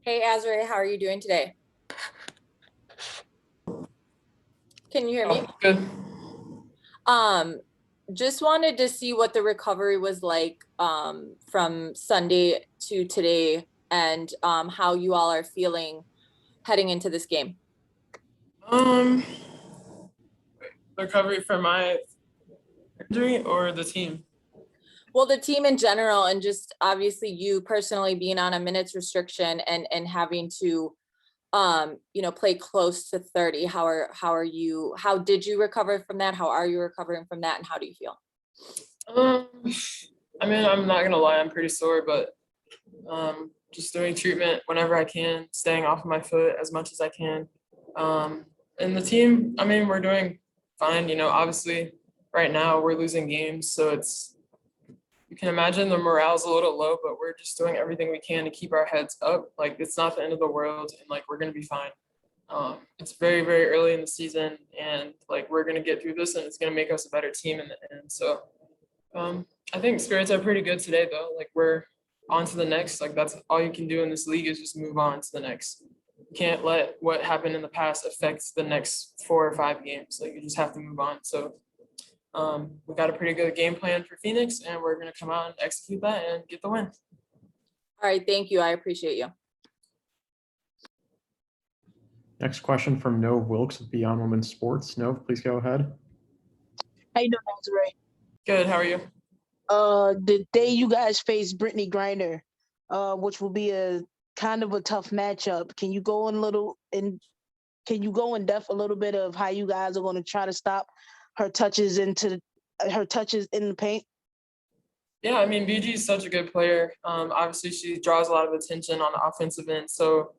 Hey, Azrae, how are you doing today? Can you hear me? Oh, good. Um, just wanted to see what the recovery was like from Sunday to today and how you all are feeling heading into this game. Um, Recovery from my injury or the team? Well, the team in general, and just obviously you personally being on a minutes restriction and having to play close to 30. How did you recover from that? How are you recovering from that? And how do you feel? Um, I'm not gonna lie, I'm pretty sore, but just doing treatment whenever I can, staying off of my foot as much as I can. Um, and the team, we're doing fine. Obviously, right now we're losing games, so you can imagine the morale's a little low, but we're just doing everything we can to keep our heads up. Like it's not the end of the world, and like we're gonna be fine. It's very, very early in the season, and like we're gonna get through this, and it's gonna make us a better team in the end. So I think spirits are pretty good today, though. Like we're on to the next. Like that's all you can do in this league is just move on to the next. You can't let what happened in the past affect the next 4 or 5 games. Like you just have to move on. So we got a pretty good game plan for Phoenix, and we're gonna come out and execute that and get the win. All right, thank you. I appreciate you. Next question from Nove Wilkes of Beyond Women's Sports. Nove, please go ahead. How you doing, Desiree? Good. How are you? The day you guys face Brittany Griner, which will be a kind of a tough matchup. Can you go in depth a little bit of how you guys are going to try to stop her touches in the paint? Yeah, BG is such a good player. Obviously, she draws a lot of attention on the offensive end, so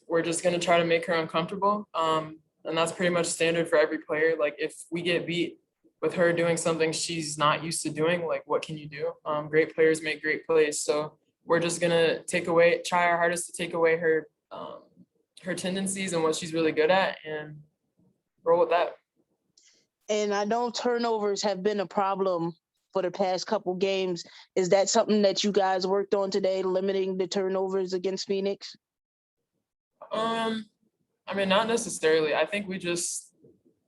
we're just gonna try to make her uncomfortable. And that's pretty much standard for every player. Like if we get beat with her doing something she's not used to doing, like what can you do? Great players make great plays, so we're just gonna try our hardest to take away her tendencies and what she's really good at, and roll with that. And I know turnovers have been a problem for the past couple games. Is that something that you guys worked on today, limiting the turnovers against Phoenix? Not necessarily. I think we just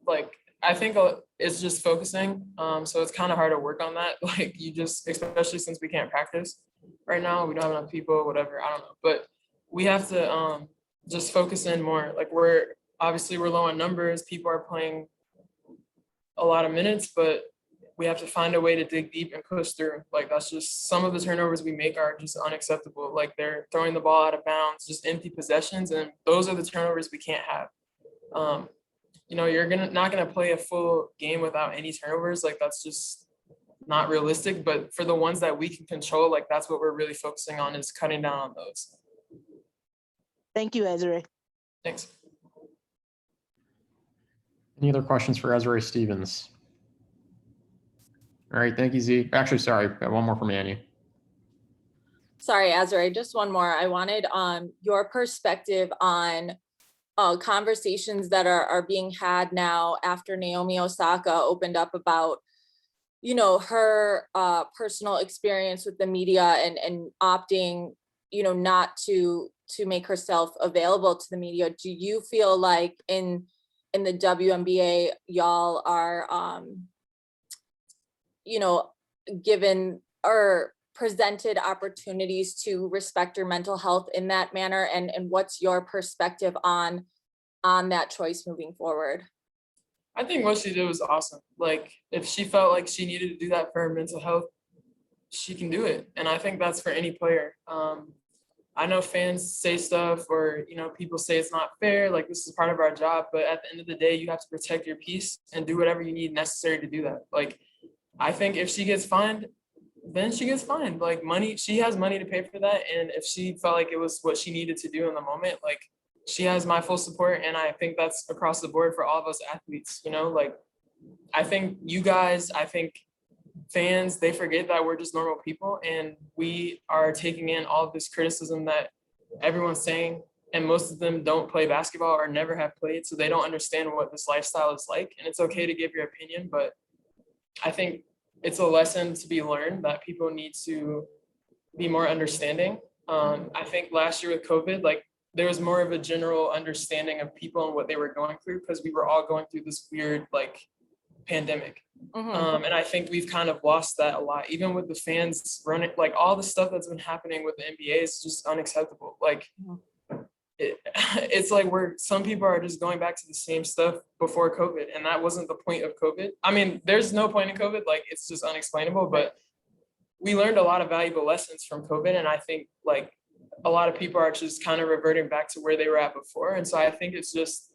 I think it's just focusing. So it's kind of hard to work on that. Like you just, especially since we can't practice right now, we don't have enough people, whatever. I don't know, but we have to just focus in more. Like we're low on numbers. People are playing a lot of minutes, but we have to find a way to dig deep and push through. Like that's just some of the turnovers we make are just unacceptable. Like they're throwing the ball out of bounds, just empty possessions, and those are the turnovers we can't have. You're not gonna play a full game without any turnovers. Like that's just not realistic. But for the ones that we can control, like that's what we're really focusing on, is cutting down on those. Thank you, Ezra. Thanks. Any other questions for Ezra Stevens? All right, thank you, Z. Actually, sorry, got one more from Annie. Sorry, Azrae, just one more. I wanted your perspective on conversations that are being had now after Naomi Osaka opened up about her personal experience with the media and opting not to make herself available to the media. Do you feel like in the WNBA y'all are given or presented opportunities to respect your mental health in that manner, and what's your perspective on that choice moving forward? I think what she did was awesome. Like if she felt like she needed to do that for her mental health, she can do it. And I think that's for any player. I know fans say stuff, or people say it's not fair, like this is part of our job, but at the end of the day you have to protect your peace and do whatever you need necessary to do that. Like I think if she gets fined, then she gets fined. Like money, she has money to pay for that, and if she felt like it was what she needed to do in the moment, like she has my full support. And I think that's across the board for all of us athletes. Like I think fans, they forget that we're just normal people, and we are taking in all of this criticism that everyone's saying, and most of them don't play basketball or never have played, so they don't understand what this lifestyle is like. And it's okay to give your opinion, but I think it's a lesson to be learned that people need to be more understanding. I think last year with COVID, like there was more of a general understanding of people and what they were going through because we were all going through this weird like pandemic. Mhm. And I think we've kind of lost that a lot, even with the fans running, like all the stuff that's been happening with the NBA is just unacceptable. Like Mhm. it's like where some people are just going back to the same stuff before COVID, and that wasn't the point of COVID. I mean, there's no point in COVID, like it's just unexplainable, but we learned a lot of valuable lessons from COVID, and I think like a lot of people are just kind of reverting back to where they were at before. And so I think it's just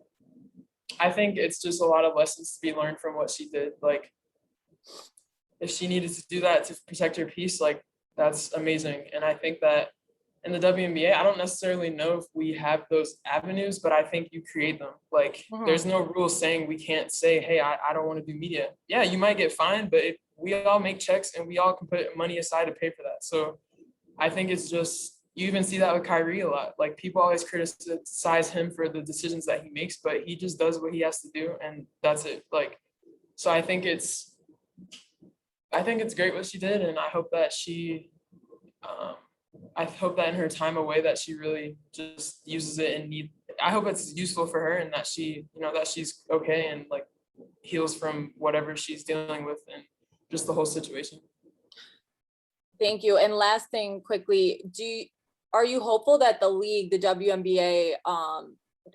a lot of lessons to be learned from what she did. Like if she needed to do that to protect her peace, like that's amazing. And I think that in the WNBA, I don't necessarily know if we have those avenues, but I think you create them. Like there's no rule saying we can't say, hey, I don't want to do media. Yeah, you might get fined, but if we all make checks and we all can put money aside to pay for that. So I think it's just, you even see that with Kyrie a lot. Like people always criticize him for the decisions that he makes, but he just does what he has to do and that's it. Like, so I think it's great what she did. And I hope that I hope that in her time away that she really just uses it and I hope it's useful for her and that she, that she's okay and like heals from whatever she's dealing with and just the whole situation. Thank you. And last thing quickly, are you hopeful that the league, the WNBA,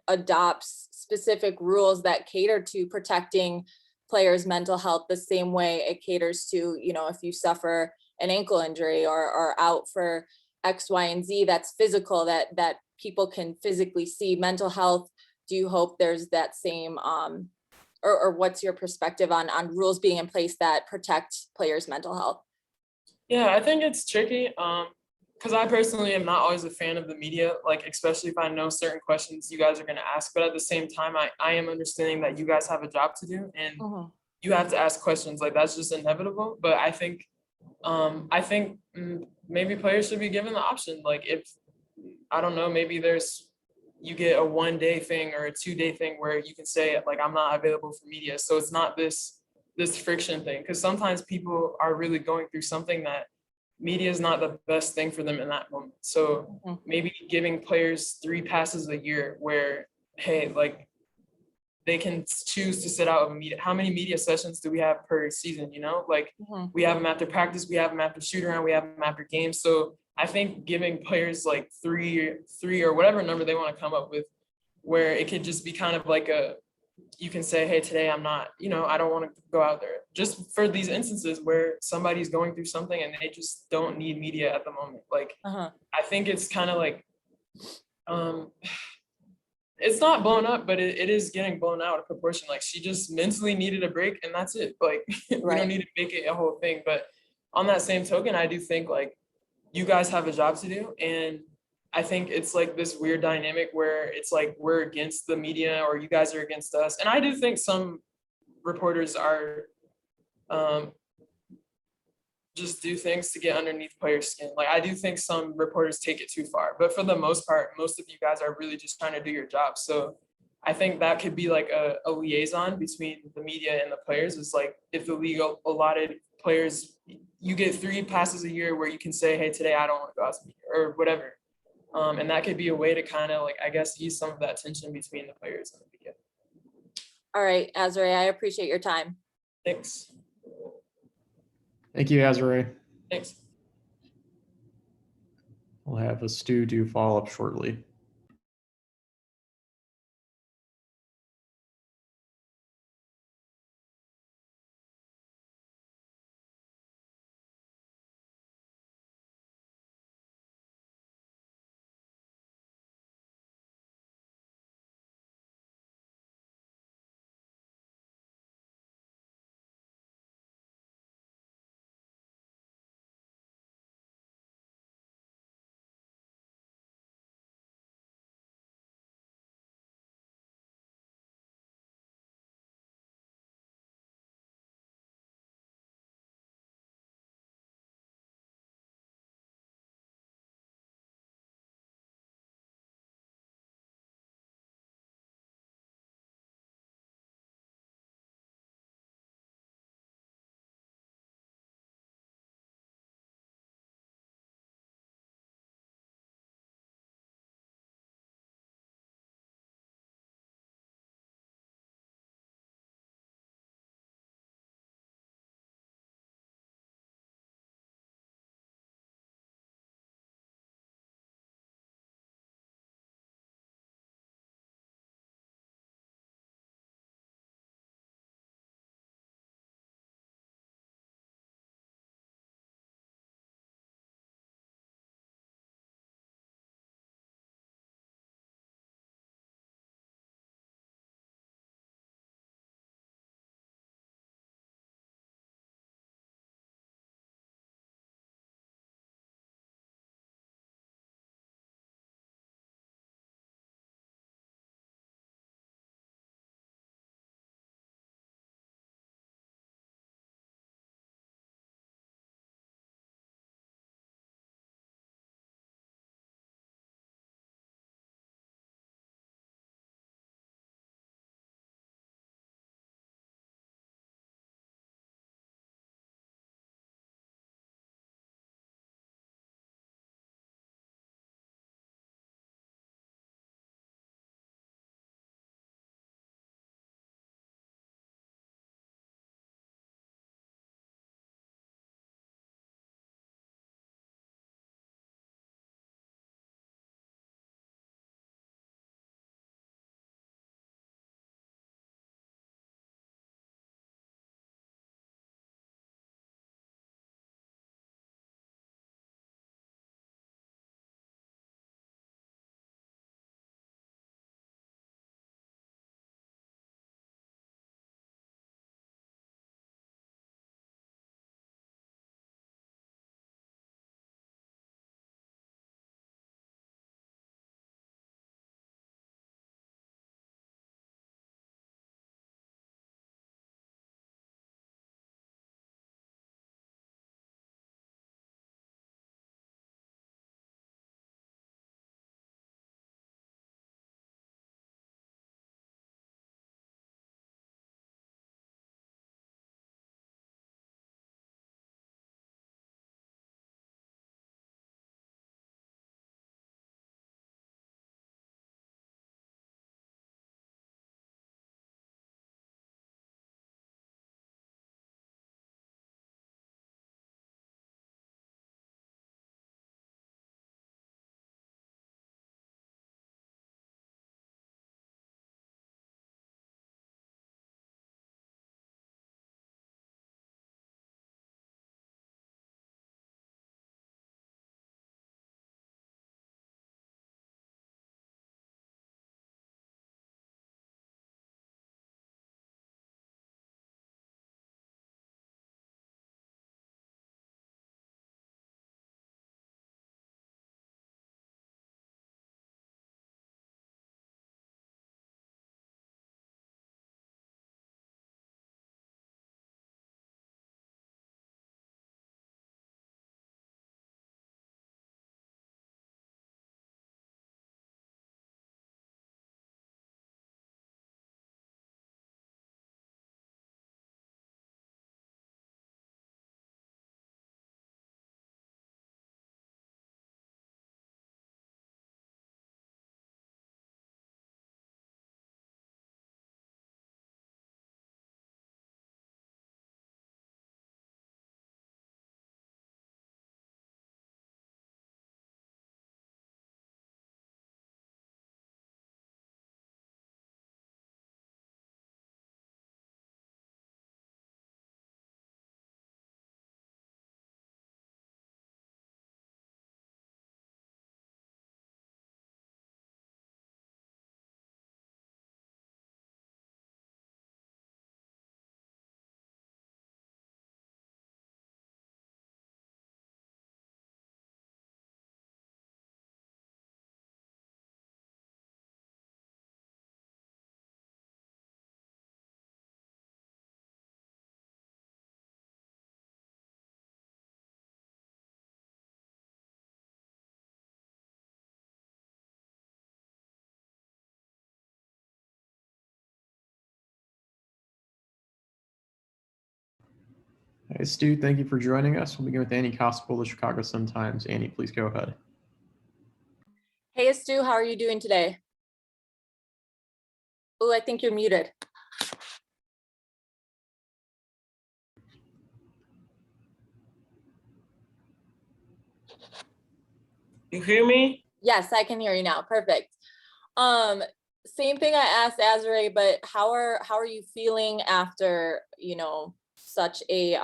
adopts specific rules that cater to protecting players' mental health the same way it caters to, if you suffer an ankle injury or out for X, Y, and Z, that's physical, that people can physically see mental health? Do you hope there's that same, or what's your perspective on rules being in place that protect players' mental health? Yeah, I think it's tricky. Because I personally am not always a fan of the media, like especially if I know certain questions you guys are going to ask. But at the same time, I am understanding that you guys have a job to do and you have to ask questions. Like that's just inevitable. But I think maybe players should be given the option. Like if I don't know, maybe you get a 1-day thing or a 2-day thing where you can say like I'm not available for media. So it's not this friction thing, because sometimes people are really going through something that media is not the best thing for them in that moment. So maybe giving players 3 passes a year where, hey, like they can choose to sit out of a media. How many media sessions do we have per season? Like we have them after practice, we have them after shoot around, we have them after games. So I think giving players like three or whatever number they want to come up with, where it could just be kind of like you can say, hey, today I'm not, I don't want to go out there. Just for these instances where somebody's going through something and they just don't need media at the moment. Like, I think it's kind of like, it's not blown up, but it is getting blown out of proportion. Like she just mentally needed a break and that's it. Like we don't need to make it a whole thing. But on that same token, I do think like you guys have a job to do. And I think it's like this weird dynamic where it's like we're against the media or you guys are against us. And I do think some reporters are just do things to get underneath players' skin. Like I do think some reporters take it too far, but for the most part, most of you guys are really just trying to do your job. So I think that could be like a liaison between the media and the players. It's like if the league allotted players, you get 3 passes a year where you can say, hey, today I don't want to go out to media or whatever. And that could be a way to kind of like, I guess, ease some of that tension between the players and the media. All right, Azure, I appreciate your time. Thanks. Thank you, Azure. Thanks. We'll have Stu do follow-up shortly. Hey, Stu, thank you for joining us. We'll begin with Annie Kospel, the Chicago Sun-Times. Annie, please go ahead. Hey, Stu, how are you doing today? Oh, I think you're muted. You hear me? Yes, I can hear you now. Perfect. Same thing I asked Azure, but how are you feeling after, such a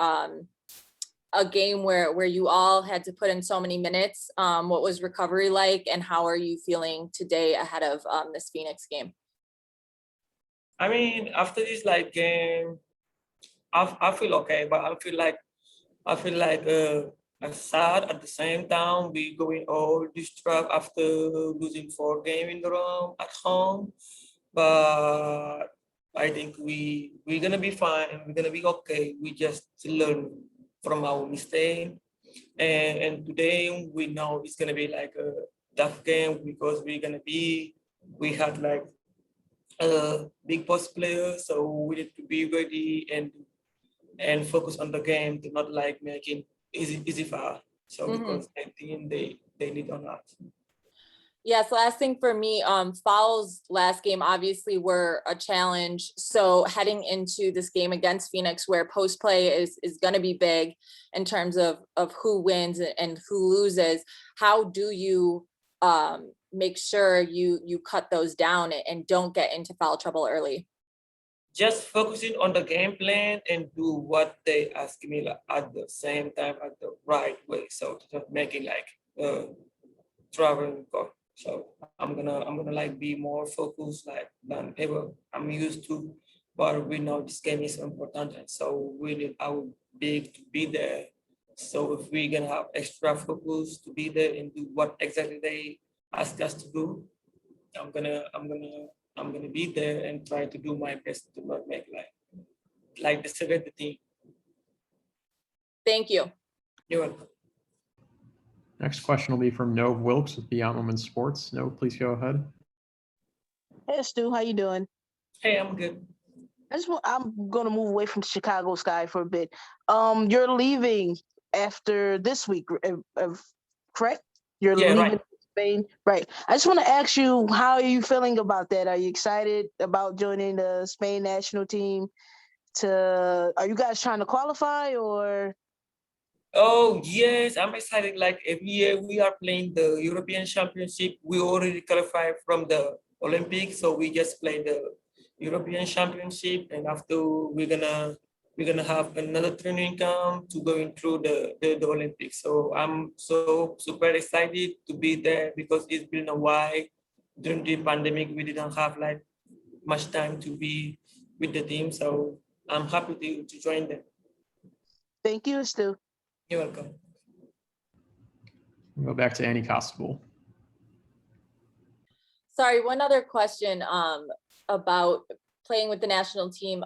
game where you all had to put in so many minutes? What was recovery like, and how are you feeling today ahead of this Phoenix game? I mean, after this game, I feel okay, but I feel like I'm sad at the same time. We going all distraught after losing 4 games in a row at home, but I think we're gonna be fine. We're gonna be okay. We just learn from our mistake, and today we know it's gonna be like a tough game because we had like big post players, so we need to be ready and focus on the game to not like making easy foul. So because I think they need on us. Yes, last thing for me, fouls last game obviously were a challenge. So heading into this game against Phoenix, where post play is going to be big in terms of who wins and who loses, how do you make sure you cut those down and don't get into foul trouble early? Just focusing on the game plan and do what they ask me at the same time at the right way. So just making traveling goal. So I'm gonna like be more focused than ever I'm used to. But we know this game is important, and so we need our big to be there. So if we're gonna have extra focus to be there and do what exactly they ask us to do, I'm gonna be there and try to do my best to not make like the team. Thank you. You're welcome. Next question will be from Nove Wilkes with Beyond Women's Sports. Nove, please go ahead. Hey, Stu, how you doing? Hey, I'm good. I'm gonna move away from Chicago Sky for a bit. You're leaving after this week, correct? You're Yeah, leaving right. Spain, right? I just want to ask you, how are you feeling about that? Are you excited about joining the Spain national team? Are you guys trying to qualify or? Oh yes, I'm excited. Like every year we are playing the European Championship. We already qualified from the Olympics, so we just play the European Championship, and after we're gonna have another training camp to going through the Olympics. So I'm so super excited to be there because it's been a while. During the pandemic, we didn't have like much time to be with the team, so I'm happy to join them. Thank you, Stu. You're welcome. We'll go back to Annie Kospel. Sorry, one other question about playing with the national team.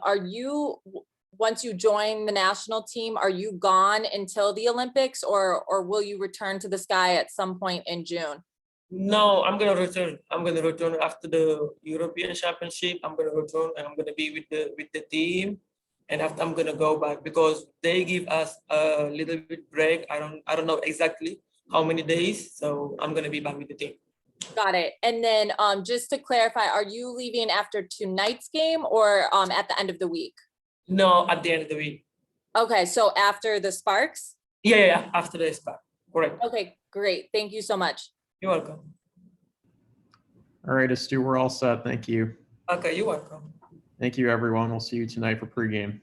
Once you join the national team, are you gone until the Olympics, or will you return to the Sky at some point in June? No, I'm gonna return. I'm gonna return after the European Championship. I'm gonna return and I'm gonna be with the team. And after I'm gonna go back because they give us a little bit break. I don't know exactly how many days. So I'm gonna be back with the team. Got it. And then just to clarify, are you leaving after tonight's game or at the end of the week? No, at the end of the week. Okay, so after the Sparks? Yeah. After the SPAC. Correct. Okay, great. Thank you so much. You're welcome. All right, Stu, we're all set. Thank you. Okay, you're welcome. Thank you, everyone. We'll see you tonight for pregame.